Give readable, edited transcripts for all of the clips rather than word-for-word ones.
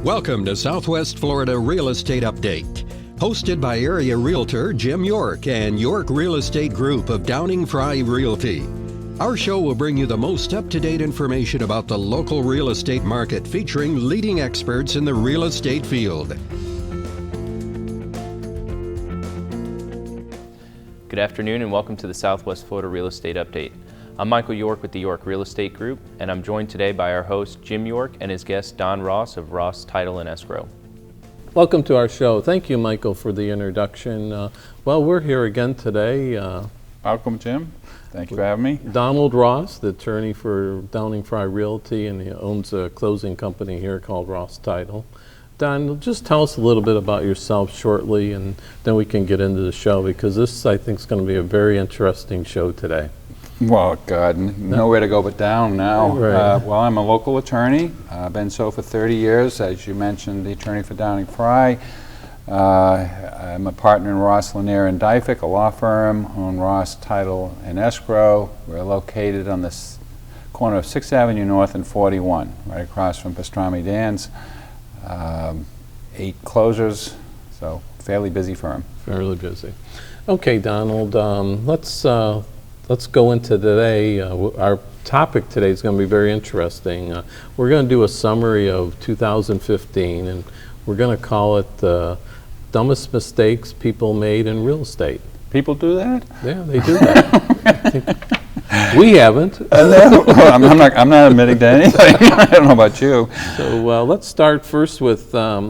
Welcome to Southwest Florida Real Estate Update, hosted by area realtor Jim York and York Real Estate Group of Downing Fry Realty. Our show will bring you the most up-to-date information about the local real estate market, featuring leading experts in the real estate field. Good afternoon and welcome to the Southwest Florida Real Estate Update. I'm Michael York with the York Real Estate Group, and I'm joined today by our host Jim York and his guest Don Ross of Ross Title and Escrow. Welcome to our show. Thank you, Michael, for the introduction. Well, we're here again today. Welcome, Jim. Thank you for having me. Donald Ross, the attorney for Downing Fry Realty, and he owns a closing company here called Ross Title. Don, just tell us a little bit about yourself shortly, and then we can get into the show, because this, I think, is going to be a very interesting show today. Well, God, nowhere to go but down now. Right. Well, I'm a local attorney. I've been so for 30 years. As you mentioned, the attorney for Downing Fry. I'm a partner in Ross, Lanier & Dyfick, a law firm, own Ross Title and Escrow. We're located on this corner of 6th Avenue North and 41, right across from Pastrami Dan's. 8 closers, so fairly busy firm. Fairly busy. Okay, Donald, let's go into today. Our topic today is going to be very interesting. We're going to do a summary of 2015, and we're going to call it the dumbest mistakes people made in real estate. People do that? Yeah, they do that. We haven't. Well, I'm not admitting to anything. I don't know about you. So let's start first with a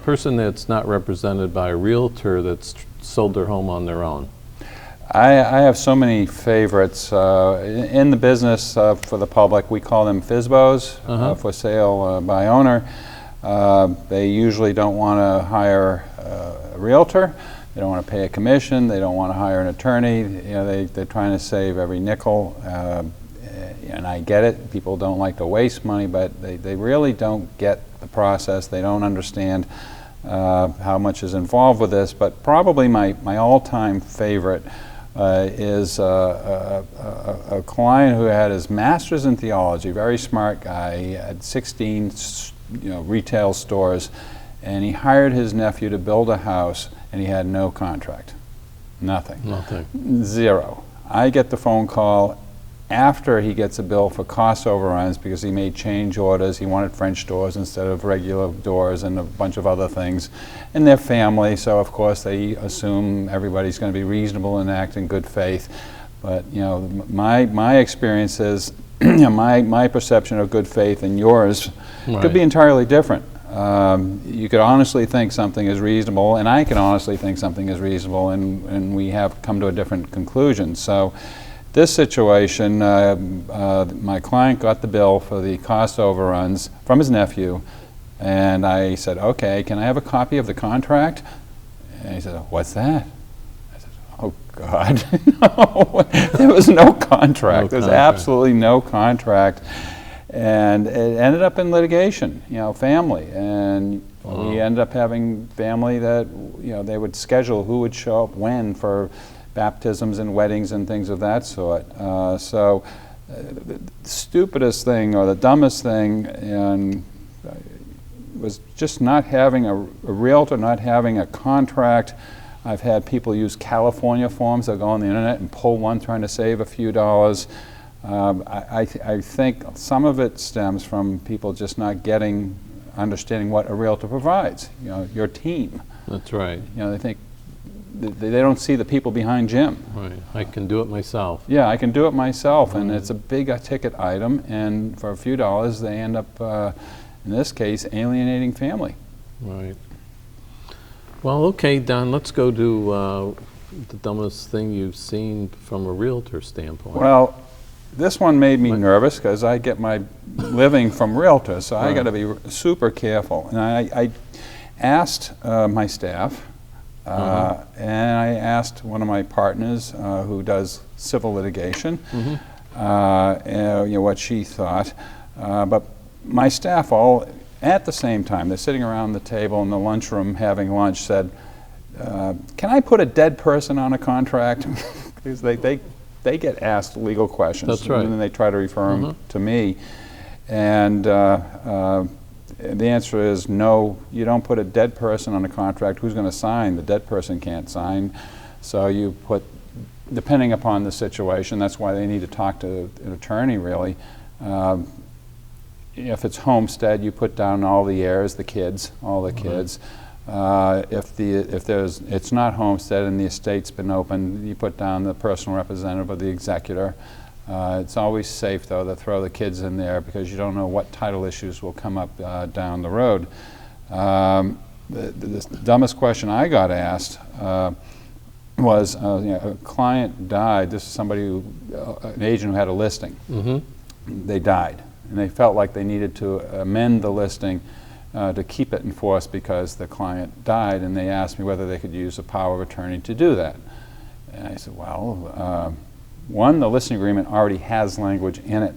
person that's not represented by a realtor that's sold their home on their own. I have so many favorites. In the business for the public, we call them FSBOs, for sale by owner. They usually don't want to hire a realtor. They don't want to pay a commission. They don't want to hire an attorney. You know, they're trying to save every nickel. And I get it. People don't like to waste money, but they really don't get the process. They don't understand how much is involved with this. But probably my all-time favorite is a client who had his master's in theology, very smart guy. He had 16 retail stores, and he hired his nephew to build a house, and he had no contract. Nothing. Zero. I get the phone call after he gets a bill for cost overruns because he made change orders. He wanted French doors instead of regular doors and a bunch of other things. And they're family, so of course they assume everybody's going to be reasonable and act in good faith. But you know, my experience is, my perception of good faith and yours could be entirely different. You could honestly think something is reasonable, and I can honestly think something is reasonable, and we have come to a different conclusion. So this situation, my client got the bill for the cost overruns from his nephew, and I said, okay, can I have a copy of the contract? And he said, what's that? I said, oh God, no, there was no contract. There was absolutely no contract. And it ended up in litigation, family. And we ended up having family that, they would schedule who would show up when for baptisms and weddings and things of that sort. So the stupidest thing or the dumbest thing was just not having a realtor, not having a contract. I've had people use California forms. They'll go on the internet and pull one trying to save a few dollars. I think some of it stems from people just not understanding what a realtor provides. Your team. That's right. They think they don't see the people behind Jim. Right. I can do it myself. Yeah, I can do it myself, and it's a big ticket item. And for a few dollars, they end up, in this case, alienating family. Right. Well, okay, Don. Let's go to the dumbest thing you've seen from a realtor standpoint. Well, this one made me nervous because I get my living from realtors, so I got to be super careful. And I asked my staff, and I asked one of my partners who does civil litigation, what she thought. But my staff all, at the same time, they're sitting around the table in the lunchroom having lunch, said, can I put a dead person on a contract? Because they get asked legal questions. That's right. And then they try to refer them to me. And the answer is no, you don't put a dead person on a contract. Who's going to sign? The dead person can't sign. So you put, depending upon the situation, that's why they need to talk to an attorney, really. If it's homestead, you put down all the heirs, the kids, all the kids. If it's not homestead and the estate's been opened, you put down the personal representative or the executor. It's always safe, though, to throw the kids in there because you don't know what title issues will come up down the road. The dumbest question I got asked was, a client died. This is somebody who, an agent who had a listing. They died, and they felt like they needed to amend the listing to keep it in force because the client died, and they asked me whether they could use a power of attorney to do that. And I said, well, one, the listing agreement already has language in it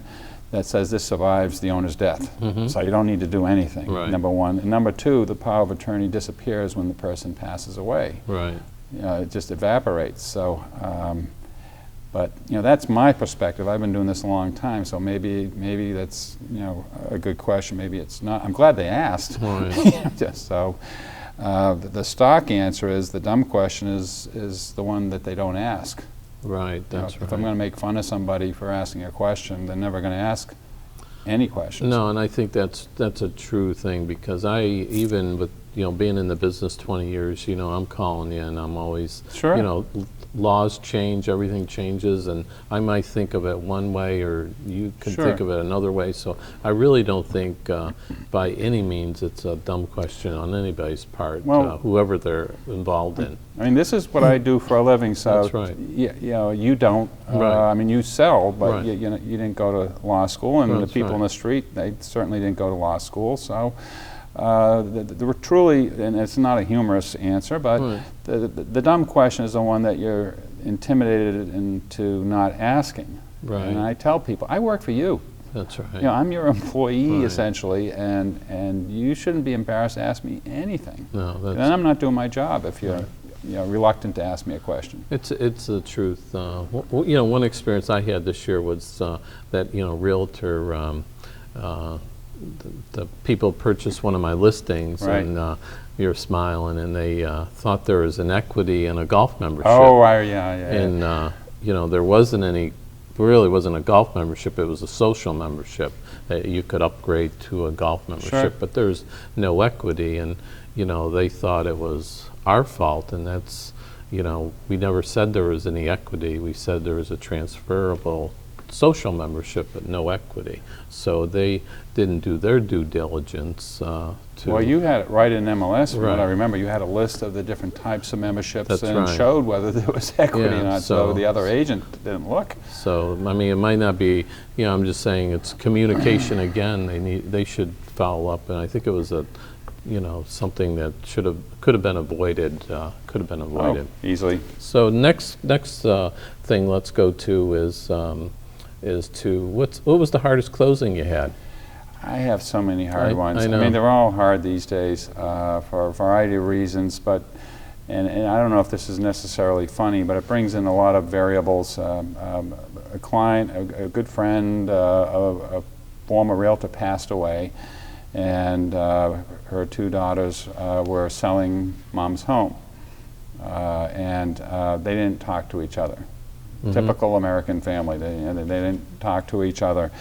that says this survives the owner's death. So you don't need to do anything, number one. And number two, the power of attorney disappears when the person passes away. It just evaporates. So, but that's my perspective. I've been doing this a long time, so maybe that's a good question. Maybe it's not. I'm glad they asked. Just so. The stock answer is the dumb question is the one that they don't ask. That's If I'm going to make fun of somebody for asking a question, they're never going to ask any questions. No, and I think that's a true thing because even with being in the business 20 years, I'm calling you and I'm always laws change, everything changes, and I might think of it one way or you can think of it another way. So I really don't think by any means it's a dumb question on anybody's part, whoever they're involved in. I mean, this is what I do for a living, so that's right. You don't. I mean, you sell, but you didn't go to law school, and the people in the street, they certainly didn't go to law school. So there were truly, and it's not a humorous answer, but the dumb question is the one that you're intimidated into not asking. And I tell people, I work for you. That's right. I'm your employee essentially, and you shouldn't be embarrassed to ask me anything. No, that's and I'm not doing my job if you're reluctant to ask me a question. It's the truth. One experience I had this year was that realtor. The people purchased one of my listings, and you're smiling, and they thought there was an equity in a golf membership. And there really wasn't a golf membership. It was a social membership that you could upgrade to a golf membership, but there's no equity, and they thought it was our fault, and that's we never said there was any equity. We said there was a transferable social membership but no equity, so they didn't do their due diligence. Well, you had it right in MLS. From what I remember, you had a list of the different types of memberships and showed whether there was equity or not. So the other agent didn't look. So I mean, it might not be. I'm just saying it's communication again. They should follow up, and I think it was something that could have been avoided. Easily. So next thing let's go to is to what was the hardest closing you had? I have so many hard ones. I know. I mean, they're all hard these days for a variety of reasons, but and I don't know if this is necessarily funny, but it brings in a lot of variables. A client, a good friend, a former realtor passed away, and her two daughters were selling mom's home, and they didn't talk to each other. Typical American family. They didn't talk to each other.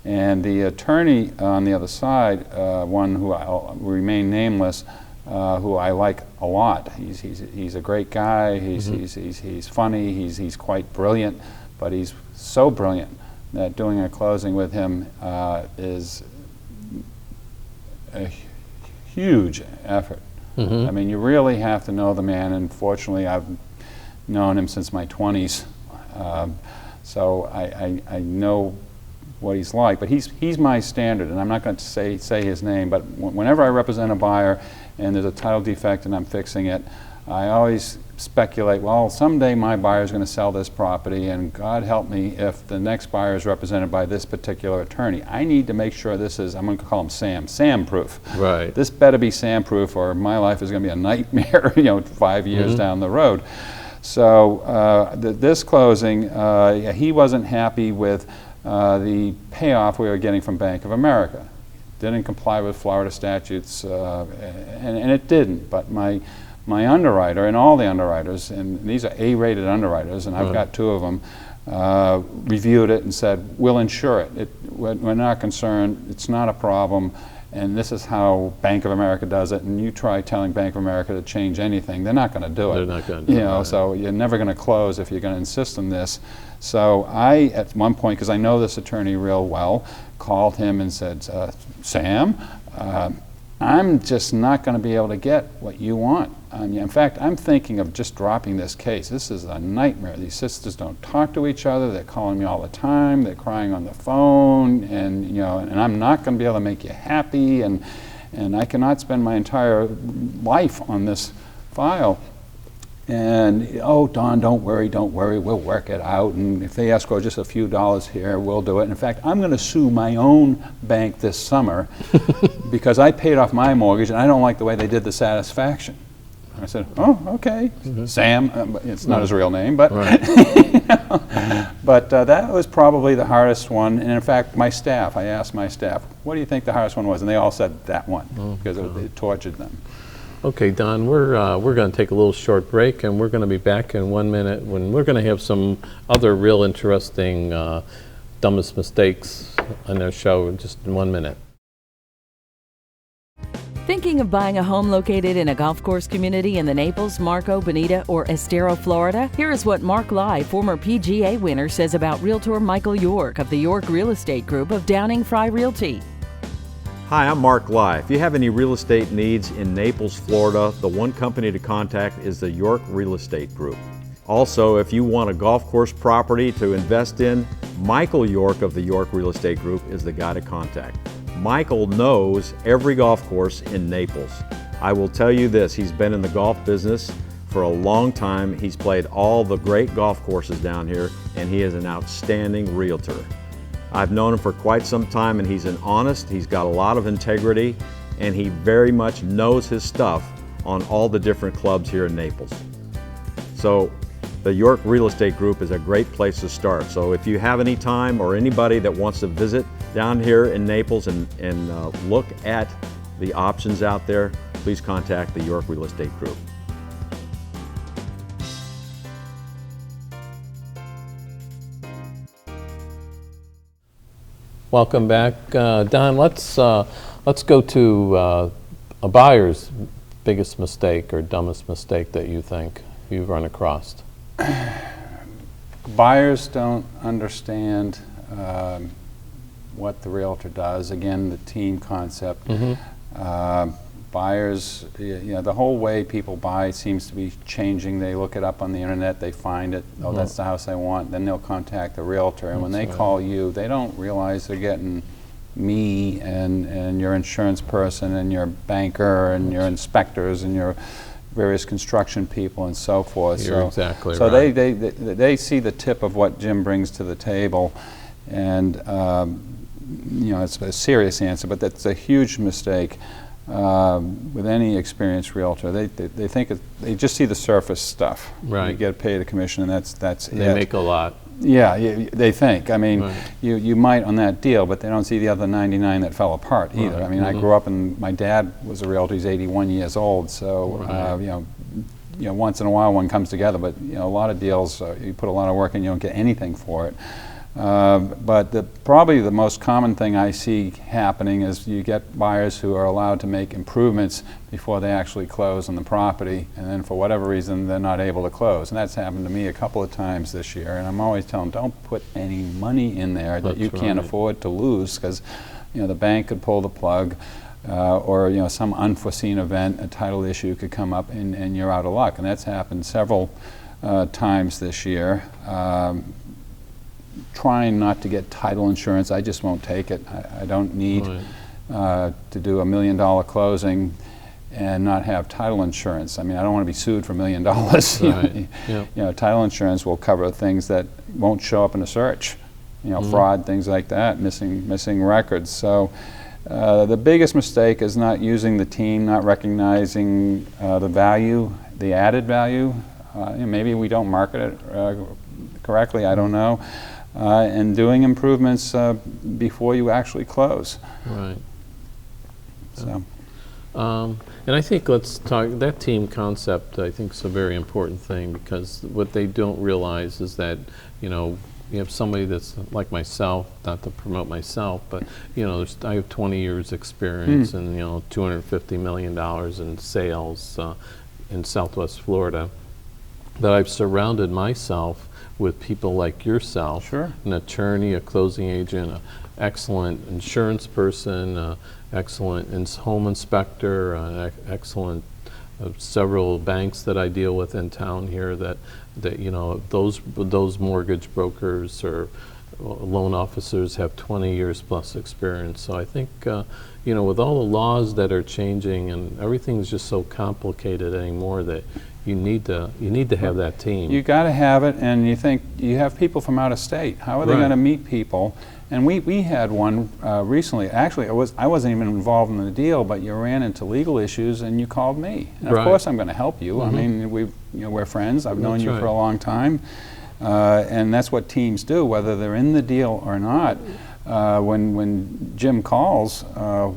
And the attorney on the other side, one who I'll remain nameless, who I like a lot. He's a great guy. He's funny. He's quite brilliant, but he's so brilliant that doing a closing with him is a huge effort. I mean, you really have to know the man, and fortunately I've known him since my 20s. So I know what he's like, but he's my standard, and I'm not going to say his name, but whenever I represent a buyer and there's a title defect and I'm fixing it, I always speculate, well, someday my buyer is going to sell this property, and God help me if the next buyer is represented by this particular attorney. I need to make sure this is, I'm going to call him Sam-proof. Right. This better be Sam-proof, or my life is going to be a nightmare 5 years down the road. So this closing, he wasn't happy with the payoff we were getting from Bank of America. Didn't comply with Florida statutes, and it didn't. But my underwriter and all the underwriters, and these are A-rated underwriters, and I've got two of them, reviewed it and said, we'll insure it. We're not concerned. It's not a problem. And this is how Bank of America does it. And you try telling Bank of America to change anything, they're not going to do it. They're not going to do it. Right. So you're never going to close if you're going to insist on this. So I, at one point, because I know this attorney real well, called him and said, Sam, I'm just not going to be able to get what you want. In fact, I'm thinking of just dropping this case. This is a nightmare. These sisters don't talk to each other. They're calling me all the time. They're crying on the phone, and and I'm not going to be able to make you happy, and I cannot spend my entire life on this file. And, oh, Don, don't worry, we'll work it out. And if they escrow just a few dollars here, we'll do it. And in fact, I'm going to sue my own bank this summer because I paid off my mortgage and I don't like the way they did the satisfaction. I said, oh, okay, Sam, it's not his real name, but but that was probably the hardest one. And in fact, I asked my staff, what do you think the hardest one was? And they all said that one because it tortured them. Okay, Don, we're going to take a little short break, and we're going to be back in 1 minute when we're going to have some other real interesting dumbest mistakes on their show just in 1 minute. Thinking of buying a home located in a golf course community in the Naples, Marco, Bonita, or Estero, Florida? Here is what Mark Lai, former PGA winner, says about Realtor Michael York of the York Real Estate Group of Downing Fry Realty. Hi, I'm Mark Lai. If you have any real estate needs in Naples, Florida, the one company to contact is the York Real Estate Group. Also, if you want a golf course property to invest in, Michael York of the York Real Estate Group is the guy to contact. Michael knows every golf course in Naples. I will tell you this, he's been in the golf business for a long time. He's played all the great golf courses down here, and he is an outstanding realtor. I've known him for quite some time, and he's he's got a lot of integrity, and he very much knows his stuff on all the different clubs here in Naples. So the York Real Estate Group is a great place to start. So if you have any time or anybody that wants to visit down here in Naples and look at the options out there, please contact the York Real Estate Group. Welcome back. Don, let's go to a buyer's biggest mistake or dumbest mistake that you think you've run across. Buyers don't understand what the realtor does. Again, the team concept. Buyers, the whole way people buy seems to be changing. They look it up on the internet, they find it, oh, that's the house I want, then they'll contact the realtor, and when they call you, they don't realize they're getting me and your insurance person and your banker and your inspectors and your various construction people and so forth. You're exactly so right. they see the tip of what Jim brings to the table, and it's a serious answer, but that's a huge mistake. With any experienced realtor, they think they just see the surface stuff. Right. You get paid a commission, and that's it. They make a lot. Yeah, they think. I mean, you might on that deal, but they don't see the other 99 that fell apart either. Right. I mean, I grew up, and my dad was a realtor. He's 81 years old, so once in a while one comes together. But a lot of deals, you put a lot of work in, you don't get anything for it. But probably the most common thing I see happening is you get buyers who are allowed to make improvements before they actually close on the property, and then for whatever reason they're not able to close. And that's happened to me a couple of times this year, and I'm always telling them, don't put any money in there that you can't afford to lose, because the bank could pull the plug, or some unforeseen event, a title issue could come up, and you're out of luck. And that's happened several times this year. Trying not to get title insurance, I just won't take it. I don't need to do $1 million closing and not have title insurance. I mean, I don't want to be sued for $1 million. Right. Title insurance will cover things that won't show up in a search. Fraud, things like that, missing records. So the biggest mistake is not using the team, not recognizing the value, the added value. Maybe we don't market it correctly, I don't know. and doing improvements before you actually close. Right. So. And I think let's talk, that team concept I think is a very important thing, because what they don't realize is that, you know, you have somebody that's like myself, not to promote myself, but, you know, I have 20 years experience and, you know, $250 million in sales in Southwest Florida, that I've surrounded myself with people like yourself, Sure. an attorney, a closing agent, an excellent insurance person, excellent home inspector, excellent several banks that I deal with in town here, that you know, those mortgage brokers or loan officers have 20 years plus experience. So I think you know, with all the laws that are changing and everything's just so complicated anymore, that you need to have that team. You got to have it, and you think you have people from out of state. How are they going to meet people? And we had one recently. Actually, I wasn't even involved in the deal, but you ran into legal issues and you called me. And of course, I'm going to help you. I mean, we're friends. I've known you for a long time, and that's what teams do, whether they're in the deal or not. When Jim calls,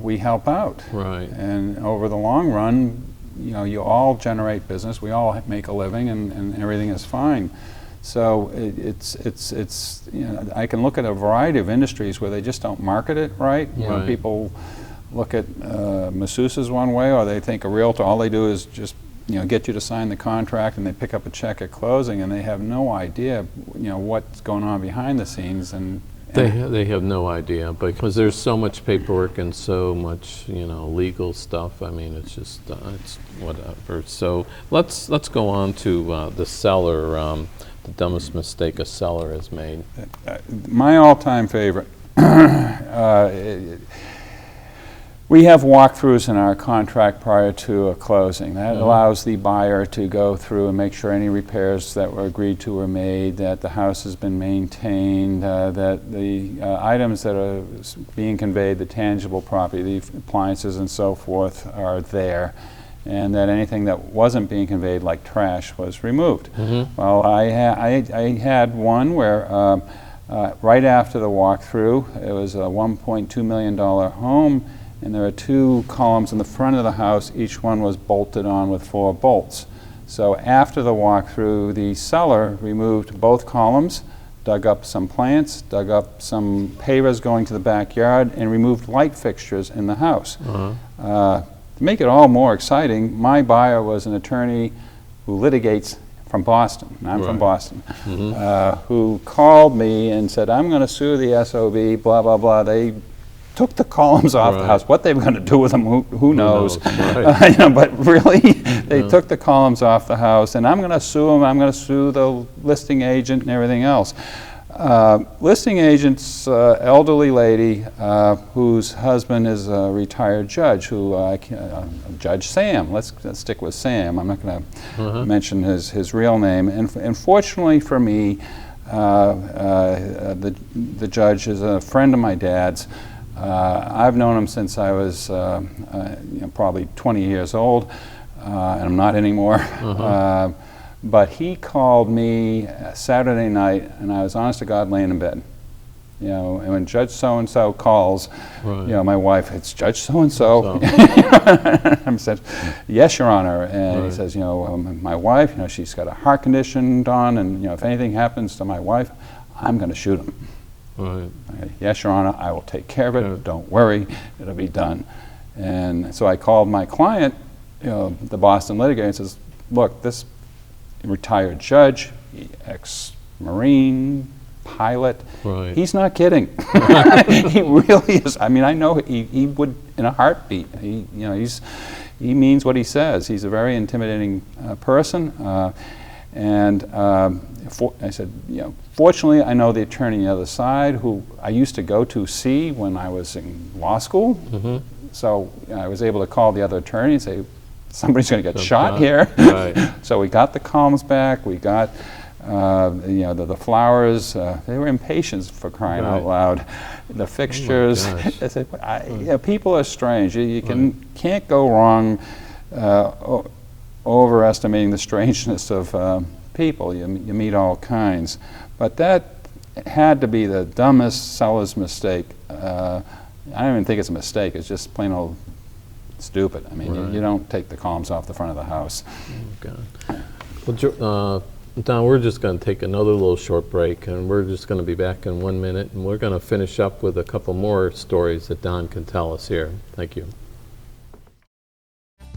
we help out. Right. And over the long run, you know, you all generate business. We all make a living, and everything is fine. So it's you know, I can look at a variety of industries where they just don't market it right. You know, people look at masseuses one way, or they think a realtor, all they do is just, you know, get you to sign the contract, and they pick up a check at closing, and they have no idea, you know, what's going on behind the scenes. And they have no idea, because there's so much paperwork and so much, you know, legal stuff. I mean, it's just it's whatever. So let's go on to the seller. The dumbest mistake a seller has made. My all-time favorite. We have walkthroughs in our contract prior to a closing. That allows the buyer to go through and make sure any repairs that were agreed to were made, that the house has been maintained, that the items that are being conveyed, the tangible property, the appliances and so forth, are there, and that anything that wasn't being conveyed, like trash, was removed. Well, I had one where right after the walkthrough, it was a $1.2 million home, and there are 2 columns in the front of the house. Each one was bolted on with 4 bolts. So after the walkthrough, the seller removed both columns, dug up some plants, dug up some pavers going to the backyard, and removed light fixtures in the house. To make it all more exciting, my buyer was an attorney who litigates from Boston, and I'm from Boston, who called me and said, I'm going to sue the SOB, blah, blah, blah. They took the columns off the house. What they were going to do with them, who knows? You know, but really, they took the columns off the house, and I'm going to sue them. I'm going to sue the listing agent and everything else. Listing agent's elderly lady whose husband is a retired judge, who Judge Sam. Let's stick with Sam. I'm not going to mention his real name. And fortunately for me, the judge is a friend of my dad's. I've known him since I was you know, probably 20 years old, and I'm not anymore. But he called me Saturday night, and I was honest to God laying in bed. You know, and when Judge so-and-so calls, you know, my wife, it's Judge so-and-so. I said, yes, Your Honor. And he says, you know, my wife, you know, she's got a heart condition, Don, and, you know, if anything happens to my wife, I'm going to shoot him. Yes, Your Honor, I will take care of it. Don't worry, it'll be done. And so I called my client, you know, the Boston litigator, and says, look, this retired judge, ex-Marine, pilot, he's not kidding. He really is. I mean, I know he would in a heartbeat. He, you know, he means what he says. He's a very intimidating person. And I said, you know, fortunately, I know the attorney on the other side, who I used to go to see when I was in law school. So I was able to call the other attorney and say, somebody's going to get shot here. So we got the columns back. We got, you know, the flowers. They were impatient, for crying out loud. The fixtures. I said, you know, people are strange. You can't go wrong overestimating the strangeness of people. You meet all kinds. But that had to be the dumbest seller's mistake. I don't even think it's a mistake. It's just plain old stupid. I mean, Right. you don't take the columns off the front of the house. God. Well, Don, we're just going to take another little short break, and we're just going to be back in 1 minute, and we're going to finish up with a couple more stories that Don can tell us here. Thank you.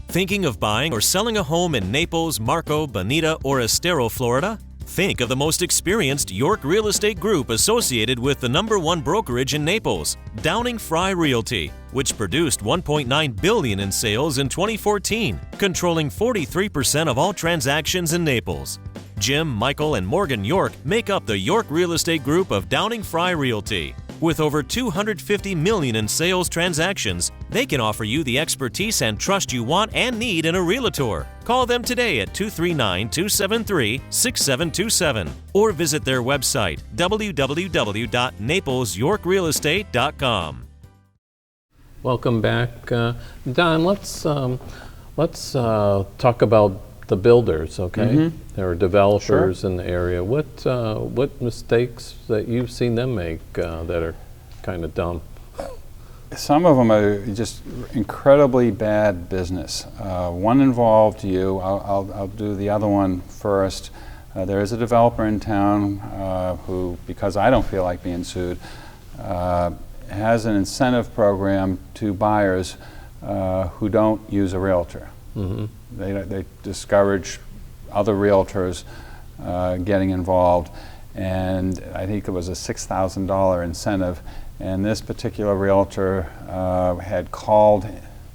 Thinking of buying or selling a home in Naples, Marco, Bonita, or Estero, Florida? Think of the most experienced York Real Estate Group associated with the #1 brokerage in Naples, Downing Fry Realty, which produced $1.9 billion in sales in 2014, controlling 43% of all transactions in Naples. Jim, Michael, and Morgan York make up the York Real Estate Group of Downing Fry Realty. With over $250 million in sales transactions, they can offer you the expertise and trust you want and need in a realtor. Call them today at 239-273-6727 or visit their website, www.naplesyorkrealestate.com. Welcome back. Don, let's talk about the builders, okay? Mm-hmm. There are developers in the area. What mistakes that you've seen them make that are kind of dumb? Some of them are just incredibly bad business. One involved you. I'll do the other one first. There is a developer in town who, because I don't feel like being sued, has an incentive program to buyers who don't use a realtor. Mm-hmm. They discourage other realtors getting involved, and I think it was a $6,000 incentive. And this particular realtor had called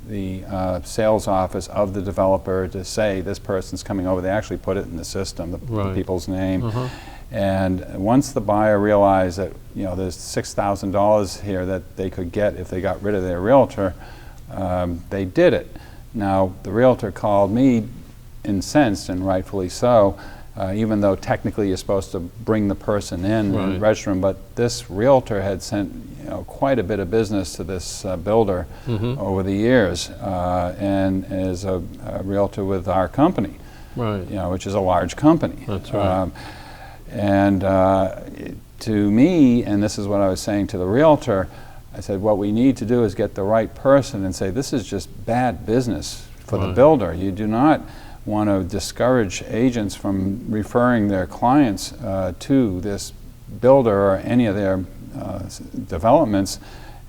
the sales office of the developer to say this person's coming over. They actually put it in the system, the people's name. Uh-huh. And once the buyer realized that there's $6,000 here that they could get if they got rid of their realtor, they did it. Now the realtor called me incensed, and rightfully so, even though technically you're supposed to bring the person in and register them, but this realtor had sent quite a bit of business to this builder over the years, and is a realtor with our company, which is a large company. That's right. To me, and this is what I was saying to the realtor, I said, what we need to do is get the right person and say, this is just bad business for the builder. You do not want to discourage agents from referring their clients to this builder or any of their developments.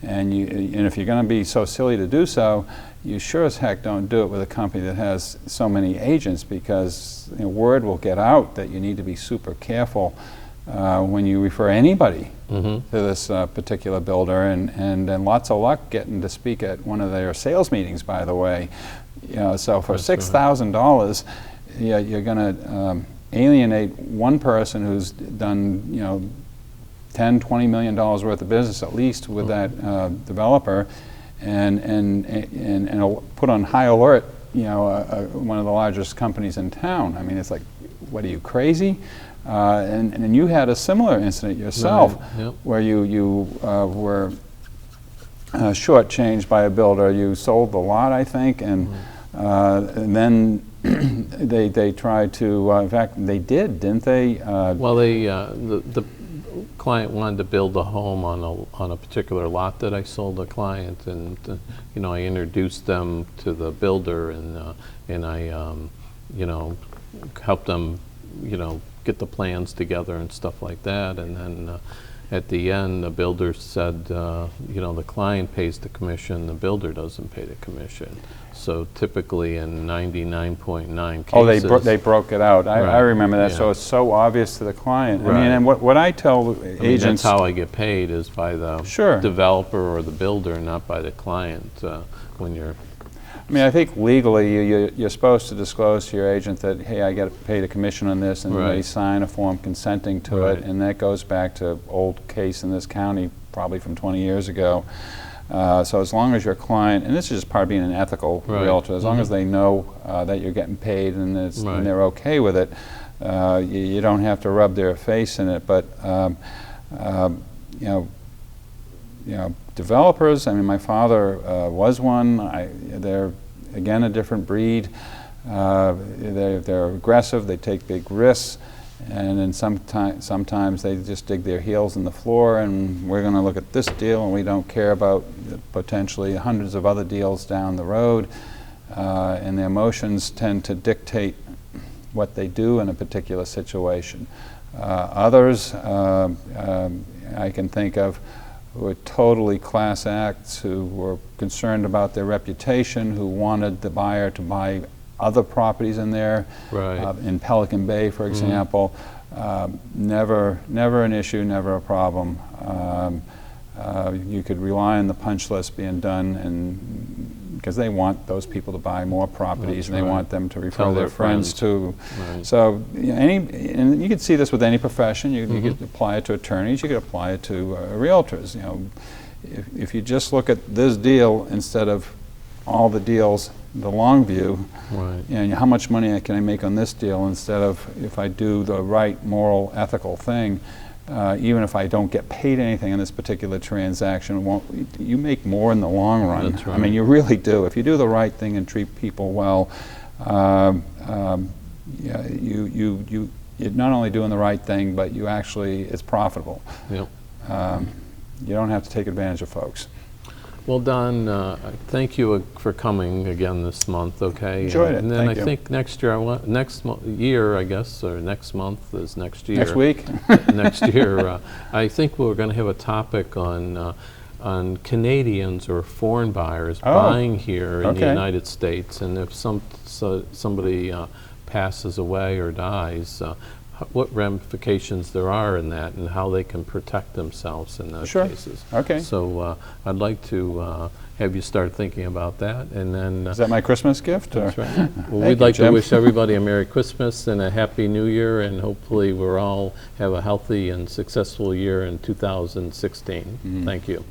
And if you're going to be so silly to do so, you sure as heck don't do it with a company that has so many agents, because word will get out that you need to be super careful when you refer anybody to this particular builder, and lots of luck getting to speak at one of their sales meetings, by the way. So for $6,000, you're going to alienate one person who's done $10–20 million worth of business at least with that developer, and put on high alert one of the largest companies in town. I mean, it's like, what are you, crazy? And you had a similar incident yourself, where you were shortchanged by a builder. You sold the lot, I think, and then they tried to. In fact, they did, didn't they? Well, the client wanted to build a home on a particular lot that I sold the client, and I introduced them to the builder, and I helped them get the plans together and stuff like that, and then at the end the builder said the client pays the commission, the builder doesn't pay the commission. So typically in 99.9 cases... Oh, they broke it out. I remember that. So it's so obvious to the client. I mean, and what I tell agents... That's how I get paid, is by the developer or the builder, not by the client when you're... I mean, I think legally you're supposed to disclose to your agent that, hey, I get paid a commission on this, and they sign a form consenting to it, and that goes back to old case in this county, probably from 20 years ago. So as long as your client, and this is just part of being an ethical realtor, as long as they know that you're getting paid and they're okay with it, you don't have to rub their face in it. But developers, I mean, my father was one. They're, again, a different breed. They're aggressive, they take big risks, And then sometimes they just dig their heels in the floor, and we're going to look at this deal, and we don't care about potentially hundreds of other deals down the road. And their emotions tend to dictate what they do in a particular situation. Others I can think of who were totally class acts, who were concerned about their reputation, who wanted the buyer to buy other properties in there, Right. in Pelican Bay, for example. Never an issue, never a problem. You could rely on the punch list being done, and because they want those people to buy more properties, That's and they right. want them to refer Tell their their friends to. Right. So and you could see this with any profession. You could apply it to attorneys. You could apply it to realtors. You know, if you just look at this deal instead of all the deals, the long view, Right. and how much money can I make on this deal, instead of if I do the right moral, ethical thing, even if I don't get paid anything in this particular transaction, you make more in the long run. That's I right. mean, you really do. If you do the right thing and treat people well, yeah, you're not only doing the right thing, but you actually, it's profitable. Yep. You don't have to take advantage of folks. Well, Don, thank you for coming again this month. Okay. Enjoyed it. And then Thank I you. think next year, year, I guess, or next month is next year. Next week? Next year, I think we're going to have a topic on Canadians or foreign buyers buying here in the okay. United States, and if somebody passes away or dies, what ramifications there are in that, and how they can protect themselves in those Sure. cases. Okay. So I'd like to have you start thinking about that, and then. Is that my Christmas gift? That's or? right. Well, Thank we'd you, like to Jim. wish everybody a Merry Christmas and a Happy New Year, and hopefully we're all have a healthy and successful year in 2016. Thank you.